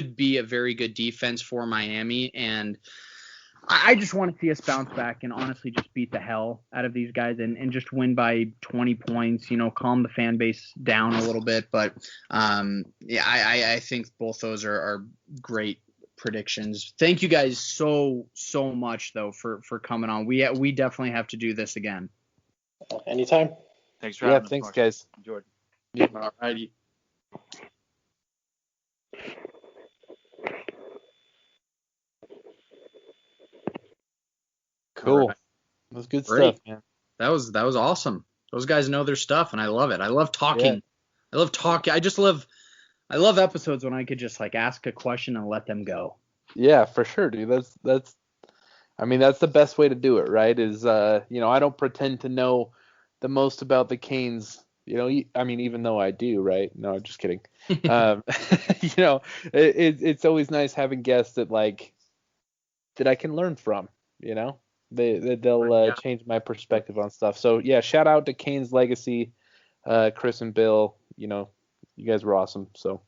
be a very good defense for Miami, and I just want to see us bounce back and honestly just beat the hell out of these guys and just win by 20 points, calm the fan base down a little bit. But I think both those are great predictions. Thank you guys so much though for coming on. We definitely have to do this again. Anytime. Thanks for having us. Thanks guys. Jordan. Yeah. All righty. Cool. Right. That was good stuff, man. That was awesome. Those guys know their stuff, and I love it. I love talking. Yeah. I love talking. I love episodes when I could just ask a question and let them go. Yeah, for sure, dude. That's the best way to do it, right? Is I don't pretend to know the most about the Canes. Even though I do, right? No, I'm just kidding. It's always nice having guests that I can learn from. They'll change my perspective on stuff. So yeah, shout out to CanesLegacy, Chris and Bill. You guys were awesome. So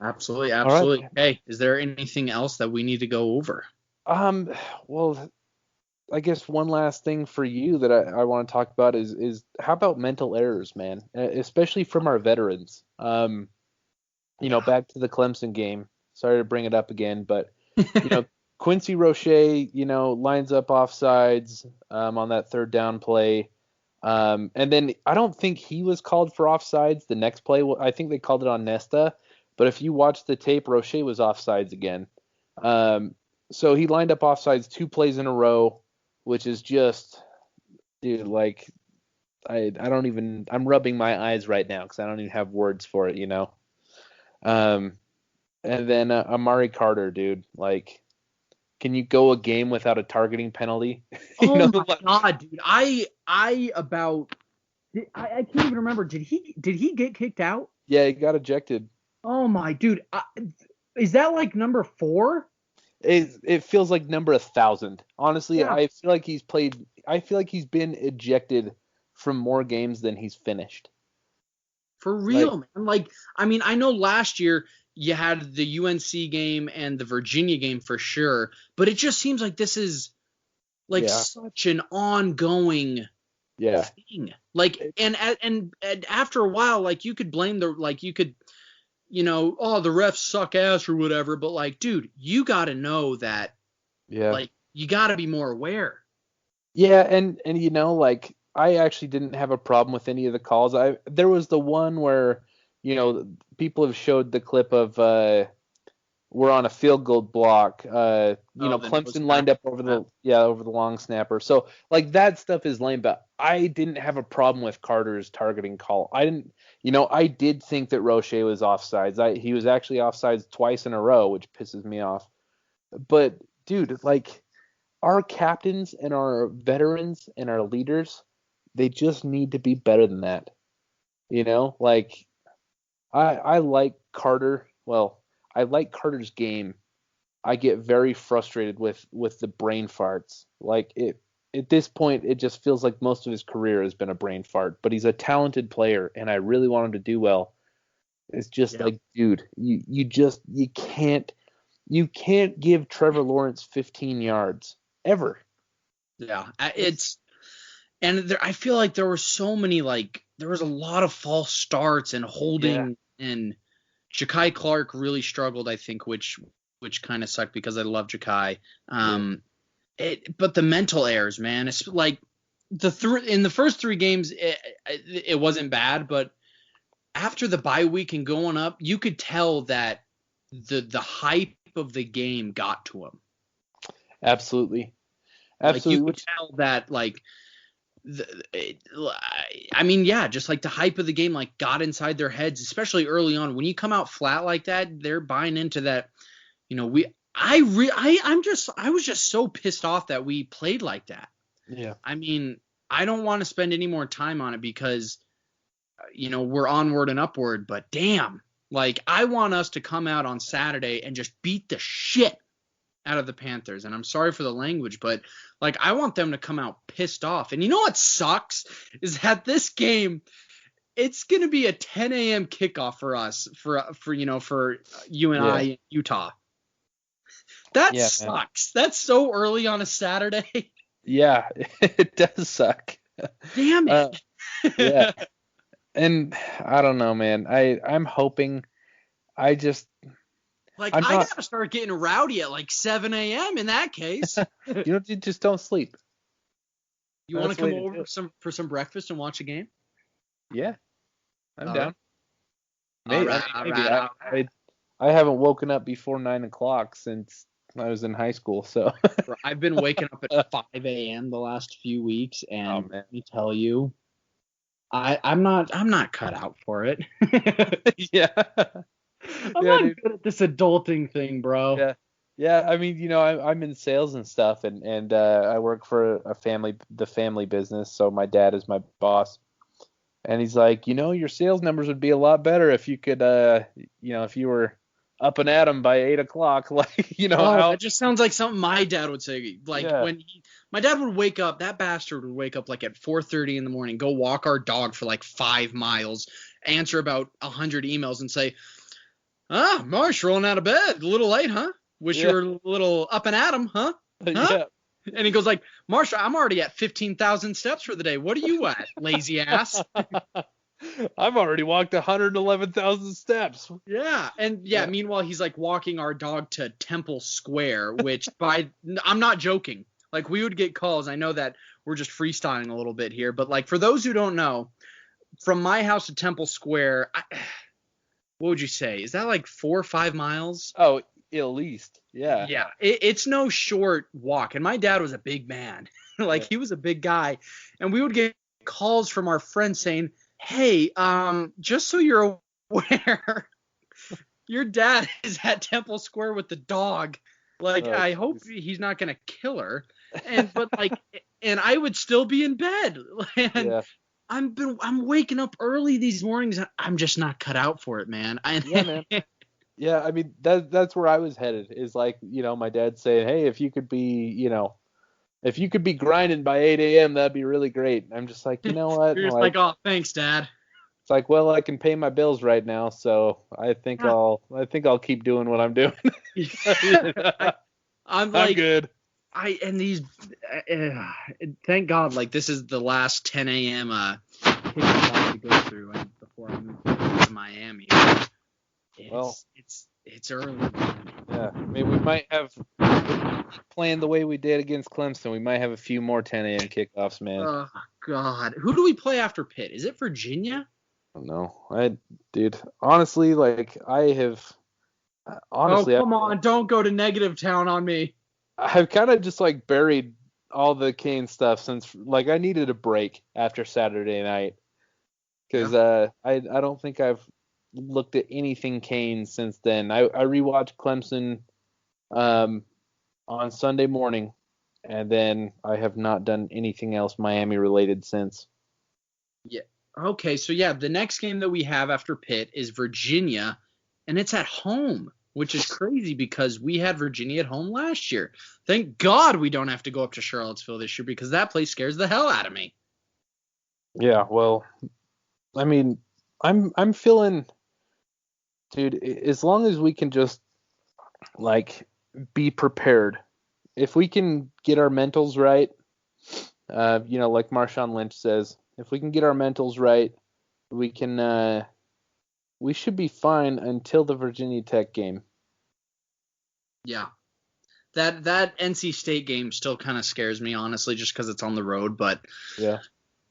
absolutely. Right. Hey, is there anything else that we need to go over? Well, I guess one last thing for you that I want to talk about is how about mental errors, man, especially from our veterans. Back to the Clemson game. Sorry to bring it up again, but Quincy Roche, lines up offsides on that third down play. And then I don't think he was called for offsides the next play. I think they called it on Nesta. But if you watch the tape, Roche was offsides again. So he lined up offsides 2 plays in a row, which is just, dude, I'm rubbing my eyes right now because I don't even have words for it, And then Amari Carter, dude, can you go a game without a targeting penalty? Oh my God, dude! I can't even remember. Did he get kicked out? Yeah, he got ejected. Oh my dude, is that number 4? It feels like number 1,000. Honestly, yeah. I feel like he's been ejected from more games than he's finished. For real, man. I know last year you had the UNC game and the Virginia game for sure, but it just seems like this is such an ongoing thing. And after a while, you could blame the the refs suck ass or whatever, but dude, you got to know that you got to be more aware. Yeah, and I actually didn't have a problem with any of the calls. There was the one where people have showed the clip of we're on a field goal block. Clemson lined up over the long snapper. So that stuff is lame, but I didn't have a problem with Carter's targeting call. I did think that Roche was offsides. He was actually offsides twice in a row, which pisses me off. But dude, our captains and our veterans and our leaders, they just need to be better than that. I like Carter. Well, I like Carter's game. I get very frustrated with the brain farts. At this point, it just feels like most of his career has been a brain fart. But he's a talented player, and I really want him to do well. It's just dude, you can't give Trevor Lawrence 15 yards ever. Yeah, I feel like there were so many there was a lot of false starts and holding, and Ja'Kai Clark really struggled, I think, which kind of sucked because I love Ja'Kai. But the mental errors, man, it's in the first 3 games it wasn't bad, but after the bye week and going up, you could tell that the hype of the game got to him. Absolutely. You could tell that just the hype of the game got inside their heads, especially early on. When you come out flat like that, they're buying into that. I was just so pissed off that we played like that. Yeah. I don't want to spend any more time on it because we're onward and upward, but damn, I want us to come out on Saturday and just beat the shit out of the Panthers. And I'm sorry for the language, but I want them to come out pissed off. And you know what sucks is that this game, it's gonna be a 10 a.m. kickoff for us for you and I in Utah. That Man. sucks. That's so early on a Saturday. Yeah, it does suck. Damn it. Yeah. And I don't know, man. I'm hoping. I just. Like, I'm I not. gotta start getting rowdy at like 7 a.m. in that case. You just don't sleep. You want to come over for some breakfast and watch a game? Yeah, I'm All down. right. Maybe. All right. I haven't woken up before 9 o'clock since I was in high school, so. I've been waking up at 5 a.m. the last few weeks, and let me tell you, I'm not cut out for it. Yeah. I'm not good at this adulting thing, bro. Yeah. Yeah, I mean, I'm in sales and stuff, and I work for the family business, so my dad is my boss. And he's like, your sales numbers would be a lot better if you could, if you were up and at 'em by 8 o'clock, like, That just sounds like something my dad would say. Like my dad would wake up, that bastard would wake up like at 4:30 in the morning, go walk our dog for like 5 miles, answer about 100 emails, and say, Marsh, rolling out of bed, a little late, huh? Wish you were a little up and at 'em, huh? Yeah. And he goes like, Marsh, I'm already at 15,000 steps for the day. What are you at, lazy ass? I've already walked 111,000 steps. Yeah. And meanwhile, he's like walking our dog to Temple Square, which I'm not joking. Like, we would get calls. I know that we're just freestyling a little bit here, but like, for those who don't know, from my house to Temple Square, what would you say? Is that like 4 or 5 miles? Oh, at least. Yeah. Yeah. It's no short walk. And my dad was a big man. He was a big guy. And we would get calls from our friends saying, hey, just so you're aware, your dad is at Temple Square with the dog. I hope he's not gonna kill her. And I would still be in bed. And I'm waking up early these mornings. I'm just not cut out for it, man. Man. Yeah, I mean that's where I was headed. Is like, my dad saying, hey, if you could be grinding by 8 a.m., that'd be really great. I'm just like, you know what? You're just like, oh, thanks, Dad. It's like, well, I can pay my bills right now, so I think I'll keep doing what I'm doing. I'm good. Thank God, this is the last 10 a.m. Thing I have to go through before I move to Miami. It's early. Yeah, I mean, we might have planned the way we did against Clemson. We might have a few more 10 a.m. kickoffs, man. Oh God, who do we play after Pitt? Is it Virginia? I don't know. Dude, honestly, I have. Honestly, come on, don't go to negative town on me. I've kind of just buried all the Canes stuff since I needed a break after Saturday night because I don't think I've looked at anything Canes since then. I rewatched Clemson on Sunday morning, and then I have not done anything else Miami related since. Yeah. Okay, so the next game that we have after Pitt is Virginia, and it's at home, which is crazy because we had Virginia at home last year. Thank God we don't have to go up to Charlottesville this year because that place scares the hell out of me. Yeah, well, I mean, I'm feeling, dude, as long as we can just be prepared. If we can get our mentals right, like Marshawn Lynch says, if we can get our mentals right, we can we should be fine until the Virginia Tech game. Yeah. That NC State game still kind of scares me, honestly, just because it's on the road. But yeah,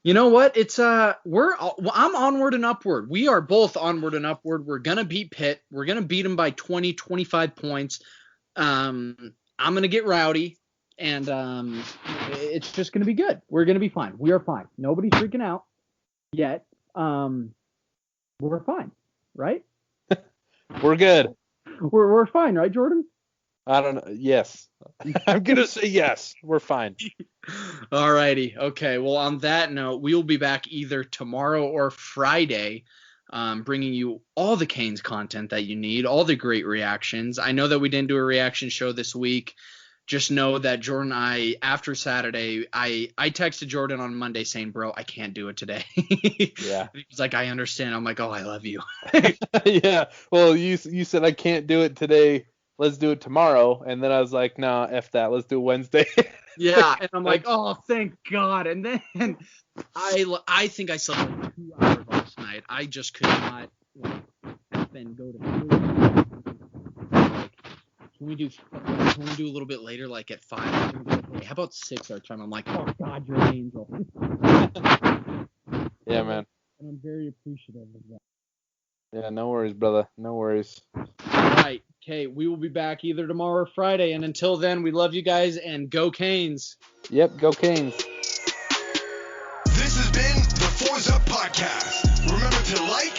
you know what? I'm onward and upward. We are both onward and upward. We're gonna beat Pitt. We're gonna beat them by 20, 25 points. I'm gonna get rowdy, and it's just gonna be good. We're gonna be fine. We are fine. Nobody's freaking out yet. We're fine, right? We're good. We're fine, right, Jordan? I don't know. Yes. I'm going to say yes. We're fine. All righty. Okay. Well, on that note, we'll be back either tomorrow or Friday, bringing you all the Canes content that you need, all the great reactions. I know that we didn't do a reaction show this week just know that Jordan and I, after Saturday, I texted Jordan on Monday saying, bro, I can't do it today. Yeah. He's like, I understand. I'm like, oh, I love you. Yeah. Well, you said I can't do it today. Let's do it tomorrow. And then I was like, nah, F that. Let's do it Wednesday. Yeah. And I'm like, oh, thank God. And then I think I slept like 2 hours last night. I just could not and go to sleep. Like, can we do a little bit later, like at 5? Hey, how about 6 our time? I'm like, oh God, you're an angel. Yeah, man. And I'm very appreciative of that. Yeah, no worries, brother. No worries. All right. Okay, we will be back either tomorrow or Friday. And until then, we love you guys and go Canes. Yep, go Canes. This has been the Fours Up Podcast. Remember to like,